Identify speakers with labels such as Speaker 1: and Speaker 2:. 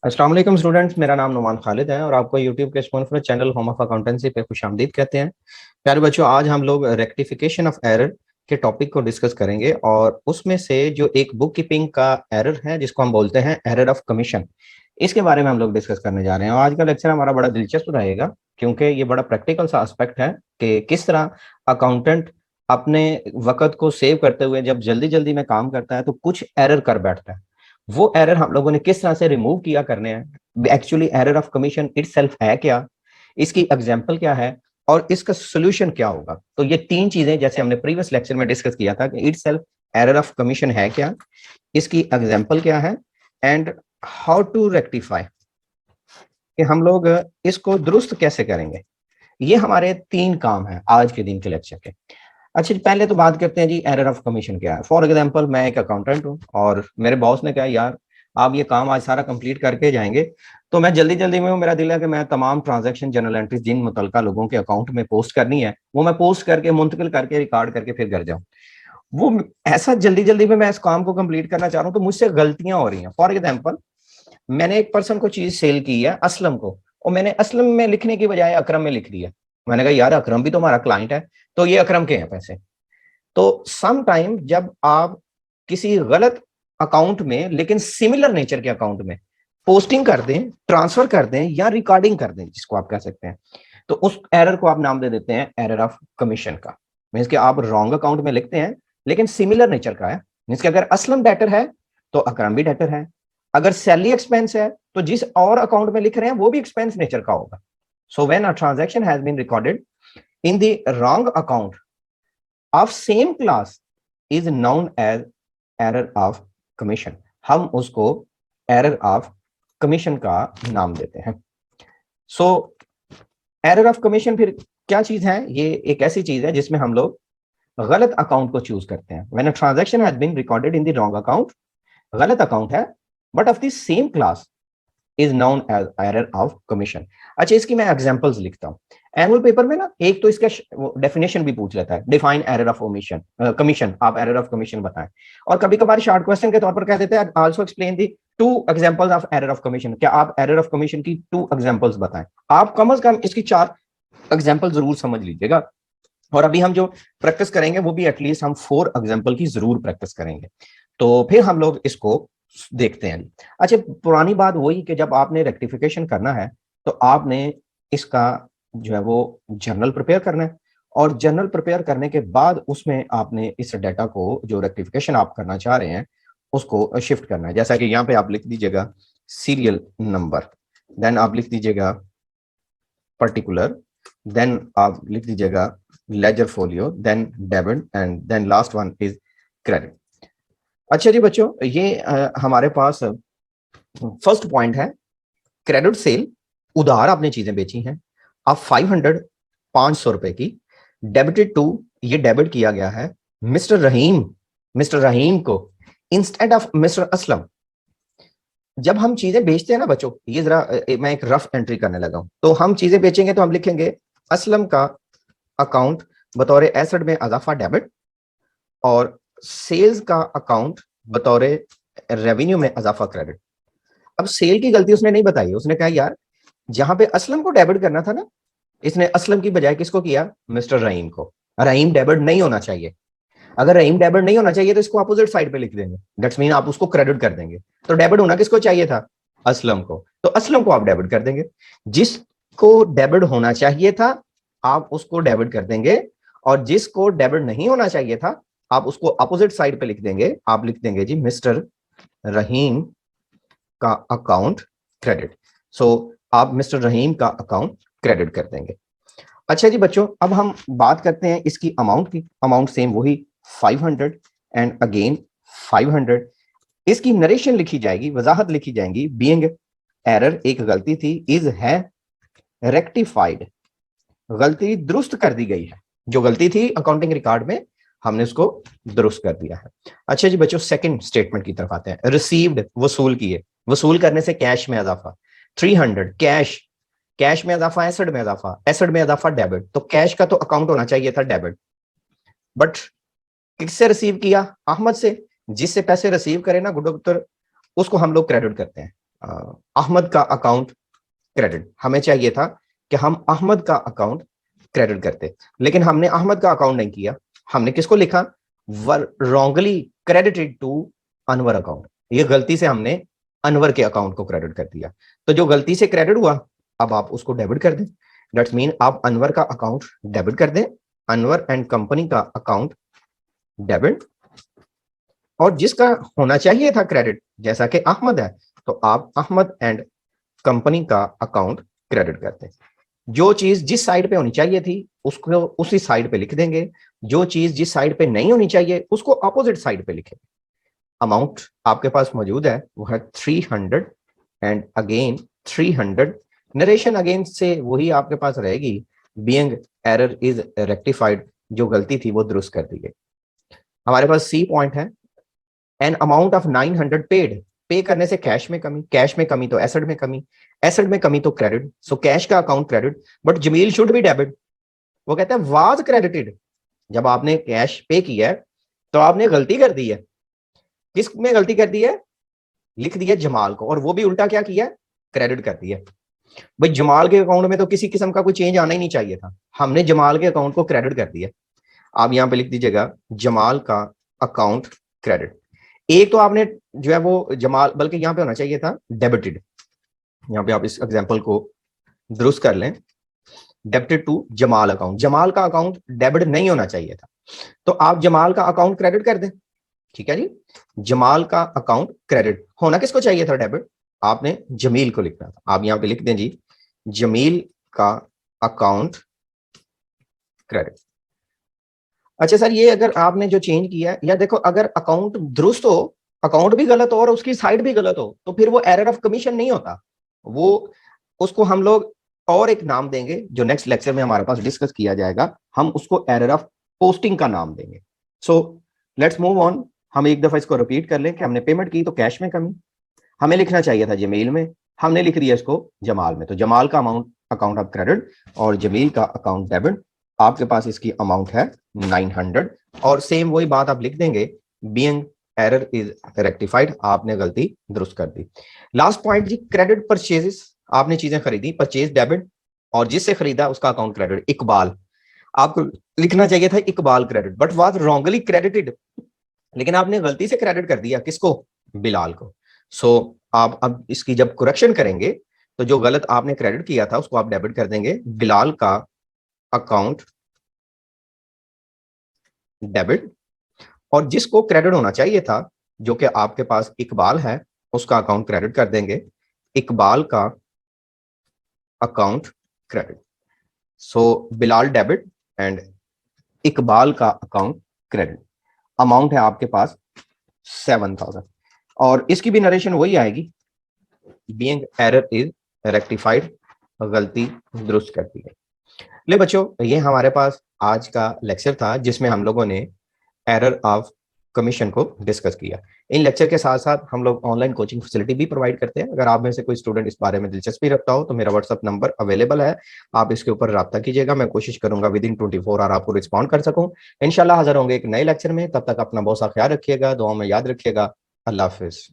Speaker 1: अस्सलाम वालेकुम स्टूडेंट्स, मेरा नाम नुमान खालिद है और आपको यूट्यूब के sponsor channel home of accountancy पे खुशामदीद कहते हैं। प्यारे बच्चों, आज हम लोग रेक्टिफिकेशन ऑफ एरर के टॉपिक को डिस्कस करेंगे और उसमें से जो एक बुक कीपिंग का एरर है जिसको हम बोलते हैं एरर ऑफ कमीशन, इसके बारे में हम लोग डिस्कस करने जा रहे हैं। और आज का लेक्चर हमारा बड़ा दिलचस्प रहेगा क्योंकि ये बड़ा प्रैक्टिकल सा एस्पेक्ट है कि किस तरह अकाउंटेंट अपने वक्त को सेव करते हुए जब जल्दी जल्दी में काम करता है तो कुछ एरर कर बैठता है। वो एरर हम लोगों ने किस तरह से रिमूव किया करने हैं, actually error of commission itself है क्या, इसकी एग्जांपल क्या है और इसका सोल्यूशन क्या होगा। तो ये तीन चीजें जैसे हमने प्रीवियस लेक्चर में डिस्कस किया था कि इटसेल्फ एरर ऑफ कमीशन है क्या, इसकी एग्जांपल क्या है एंड हाउ टू रेक्टिफाई, कि हम लोग इसको दुरुस्त कैसे करेंगे। ये हमारे तीन काम हैं आज के दिन के लेक्चर के। अच्छा जी, पहले तो बात करते हैं जी एरर ऑफ कमीशन क्या है। फॉर एग्जांपल मैं एक अकाउंटेंट हूँ और मेरे बॉस ने कहा यार आप ये काम आज सारा कंप्लीट करके जाएंगे, तो मैं जल्दी जल्दी में हूँ। मेरा दिल है कि मैं तमाम ट्रांजैक्शन जर्नल एंट्रीज जिन मुतलका लोगों के अकाउंट में पोस्ट करनी है वो मैं पोस्ट करके मुंतकिल करके रिकॉर्ड करके फिर घर जाऊँ। वो ऐसा जल्दी जल्दी में मैं इस काम को कंप्लीट करना चाह रहा हूँ तो मुझसे गलतियां हो रही हैं। फॉर एग्जाम्पल मैंने एक पर्सन को चीज सेल की है, असलम को, और मैंने असलम में लिखने की बजाय अकरम में लिख दिया। मैंने कहा यार अकरम भी तो हमारा क्लाइंट है, तो ये अकरम के हैं पैसे। तो सम टाइम जब आप किसी गलत अकाउंट में लेकिन सिमिलर नेचर के अकाउंट में पोस्टिंग कर दें, ट्रांसफर कर दें या रिकॉर्डिंग कर दें जिसको आप कह सकते हैं, तो उस एरर को आप नाम दे देते हैं एरर ऑफ कमीशन का। मीन्स कि आप रॉन्ग अकाउंट में लिखते हैं लेकिन सिमिलर नेचर का है। मीन्स कि अगर असलम डेटर है तो अकरम भी डेटर है, अगर सैलरी एक्सपेंस है तो जिस और अकाउंट में लिख रहे हैं वो भी एक्सपेंस नेचर का होगा। So when a transaction has been recorded in the wrong account of same class is known as error of commission। हम उसको error of commission का नाम देते हैं। सो error of commission फिर क्या चीज है? ये एक ऐसी चीज है जिसमें हम लोग गलत अकाउंट को चूज करते हैं। When a transaction has been recorded in the wrong account, गलत अकाउंट है but of the same class is known as error of commission. अच्छा, इसकी मैं एग्जांपल्स लिखता हूँ। एनुअल पेपर में ना एक तो इसका डेफिनेशन भी पूछ लेता है, define error of omission commission, आप एरर ऑफ कमीशन बताएं। और कभी कभार शॉर्ट क्वेश्चन के तौर पर कह देते हैं also explain the to examples of error of commission, क्या आप एरर ऑफ कमीशन की टू एग्जांपल्स बताएं। आप कम से कम इसकी चार एग्जांपल जरूर समझ लीजिएगा। और अभी हम जो प्रैक्टिस करेंगे वो भी एटलीस्ट हम 4 एग्जांपल की जरूर प्रैक्टिस करेंगे, तो फिर हम लोग इसको देखते हैं। अच्छा, पुरानी बात वही कि जब आपने रेक्टिफिकेशन करना है तो आपने इसका जो है वो जर्नल प्रिपेयर करना है, और जर्नल प्रिपेयर करने के बाद उसमें आपने इस डाटा को जो रेक्टिफिकेशन आप करना चाह रहे हैं उसको शिफ्ट करना है। जैसा कि यहाँ पे आप लिख दीजिएगा सीरियल नंबर, देन आप लिख दीजिएगा पर्टिकुलर, देन आप लिख दीजिएगा ledger folio, then debit and then last one is credit. अच्छा जी बच्चों, ये हमारे पास फर्स्ट पॉइंट है क्रेडिट सेल। उधार आपने चीजें बेची हैं, आप 500 रुपए की डेबिटेड टू, ये डेबिट किया गया है मिस्टर रहीम को इंस्टेड ऑफ मिस्टर असलम। जब हम चीजें बेचते हैं ना बच्चों, ये जरा मैं एक रफ एंट्री करने लगा हूं, तो हम चीजें बेचेंगे तो हम लिखेंगे असलम का अकाउंट बतौर एसेट में अजाफा डेबिट और सेल्स का अकाउंट बतौर रेवेन्यू में अजाफा क्रेडिट। अब सेल की गलती उसने नहीं बताई, उसने कहा यार जहां पे असलम को डेबिट करना था ना, इसने असलम की बजाय किसको किया? मिस्टर रहीम को। रहीम डेबिट नहीं होना चाहिए। अगर रहीम डेबिट नहीं होना चाहिए तो इसको अपोजिट साइड पे लिख देंगे, दैट्स मीन आप उसको क्रेडिट कर देंगे। तो डेबिट होना किसको चाहिए था? असलम को, तो असलम को आप डेबिट कर देंगे। जिसको डेबिट होना चाहिए था आप उसको डेबिट कर देंगे, और जिसको डेबिट नहीं होना चाहिए था आप उसको अपोजिट साइड पे लिख देंगे। आप लिख देंगे जी मिस्टर रहीम का अकाउंट क्रेडिट। सो आप मिस्टर रहीम का अकाउंट क्रेडिट कर देंगे। अच्छा जी बच्चों, अब हम बात करते हैं इसकी अमाउंट की। अमाउंट सेम वही 500 एंड अगेन 500। इसकी नरेशन लिखी जाएगी, वजाहत लिखी जाएगी, बीइंग एरर, एक गलती थी, इज है रेक्टिफाइड, गलती दुरुस्त कर दी गई है। जो गलती थी अकाउंटिंग रिकॉर्ड में हमने उसको दुरुस्त कर दिया है। अच्छा जी बच्चों, सेकंड स्टेटमेंट की तरफ आते हैं। रिसीव्ड, वसूल किए, वसूल करने से कैश में इजाफा 300, कैश, कैश में इजाफा, एसेट में इजाफा, एसेट में इजाफा डेबिट। तो कैश का तो अकाउंट होना चाहिए था डेबिट, बट किससे रिसीव किया? अहमद से। जिससे पैसे रिसीव करे ना गुड्डो पुत्र, उसको हम लोग क्रेडिट करते हैं। अहमद का अकाउंट क्रेडिट, हमें चाहिए था कि हम अहमद का अकाउंट क्रेडिट करते, लेकिन हमने अहमद का अकाउंट नहीं किया, हमने किसको लिखा, wrongly credited to Anwar account, ये गलती से हमने अनवर के अकाउंट को क्रेडिट कर दिया। तो जो गलती से क्रेडिट हुआ अब आप उसको डेबिट कर दें, दैट्स मीन आप अनवर का अकाउंट डेबिट कर दें, अनवर एंड कंपनी का अकाउंट डेबिट, और जिसका होना चाहिए था क्रेडिट जैसा कि अहमद है, तो आप अहमद एंड कंपनी का अकाउंट क्रेडिट करते हैं। जो चीज जिस साइड पे होनी चाहिए थी उसको उसी साइड पे लिख देंगे, जो चीज जिस साइड पे नहीं होनी चाहिए उसको अपोजिट साइड पे लिखेंगे। अमाउंट आपके पास मौजूद है वो है 300 एंड अगेन 300, नरेशन अगेन से वही आपके पास रहेगी, बीइंग एरर इज रेक्टिफाइड, जो गलती थी वो दुरुस्त कर दी गई। हमारे पास सी पॉइंट है, एन अमाउंट ऑफ 900 पेड, पे करने से कैश में कमी, कैश में कमी तो एसेट में कमी, एसेट में कमी तो क्रेडिट, सो कैश का account credit, but Jameel should be debit. वो कहता है वाज क्रेडिटेड, जब आपने कैश पे किया है तो आपने गलती कर दी है, किस में गलती कर दी है, लिख दिया जमाल को, और वो भी उल्टा क्या किया, क्रेडिट कर दिया। भाई जमाल के अकाउंट में तो किसी किस्म का कोई चेंज आना ही नहीं चाहिए था, हमने जमाल के अकाउंट को क्रेडिट कर दिया। आप यहां पे लिख दीजिएगा जमाल का अकाउंट क्रेडिट। एक तो आपने जो है वो जमाल, बल्कि यहां पे होना चाहिए था डेबिटेड, यहां पे आप इस एग्जांपल को दुरुस्त कर लें, debited to Jamal account, Jamal का अकाउंट डेबिट नहीं होना चाहिए था, तो आप जमाल का अकाउंट क्रेडिट कर दें। ठीक है जी, जमाल का अकाउंट क्रेडिट होना किसको चाहिए था, डेबिट, आपने जमील को लिखना था। आप यहां पे लिख दें जी जमील का अकाउंट क्रेडिट। अच्छा सर, ये अगर आपने जो चेंज किया है, या देखो अगर अकाउंट दुरुस्त हो, अकाउंट भी गलत हो और उसकी साइड भी गलत हो, तो फिर वो एरर ऑफ कमीशन नहीं होता, वो उसको हम लोग और एक नाम देंगे जो नेक्स्ट लेक्चर में हमारे पास डिस्कस किया जाएगा, हम उसको एरर ऑफ पोस्टिंग का नाम देंगे। सो लेट्स मूव ऑन, हम एक दफा इसको रिपीट कर लें कि हमने पेमेंट की तो कैश में कमी, हमें लिखना चाहिए था जमील में, हमने लिख दिया इसको जमाल में, तो जमाल का अमाउंट अकाउंट ऑफ क्रेडिट और जमील का अकाउंट डेबिट, आपके पास इसकी अमाउंट है 900, और सेम वही बात आप लिख देंगे, बीइंग एरर इज रेक्टिफाइड, आपने गलती दुरुस्त कर दी। लास्ट पॉइंट जी, क्रेडिट परचेजेस, आपने चीजें खरीदी, परचेज डेबिट, और जिससे खरीदा उसका अकाउंट क्रेडिट, इकबाल, आपको लिखना चाहिए था Iqbal credit, but was wrongly credited, लेकिन आपने गलती से क्रेडिट कर दिया किसको, बिलाल को। सो आप अब इसकी जब करेक्शन करेंगे तो जो गलत आपने क्रेडिट किया था उसको आप डेबिट कर देंगे, बिलाल का अकाउंट डेबिट, और जिसको क्रेडिट होना चाहिए था जो कि आपके पास इकबाल है, उसका अकाउंट क्रेडिट कर देंगे, इकबाल का account credit. So Bilal debit and Iqbal का अकाउंट क्रेडिट, अमाउंट है आपके पास 7000, और इसकी भी नरेशन वही आएगी, बीइंग एरर इज रेक्टिफाइड, गलती दुरुस्त कर दी गई। ले बच्चों, ये हमारे पास आज का लेक्चर था जिसमें हम लोगों ने एरर ऑफ कमीशन को डिस्कस किया। इन लेक्चर के साथ साथ हम लोग ऑनलाइन कोचिंग फैसिलिटी भी प्रोवाइड करते हैं, अगर आप में से कोई स्टूडेंट इस बारे में दिलचस्पी रखता हो तो मेरा व्हाट्सअप नंबर अवेलेबल है, आप इसके ऊपर राब्ता कीजिएगा, मैं कोशिश करूंगा विद इन 24 आवर आपको रिस्पॉन्ड कर सकूं। इंशाल्लाह हाजिर होंगे एक नए लेक्चर में, तब तक अपना बहुत सा ख्याल रखिएगा, दुआओं में याद रखिएगा। अल्लाह हाफिज।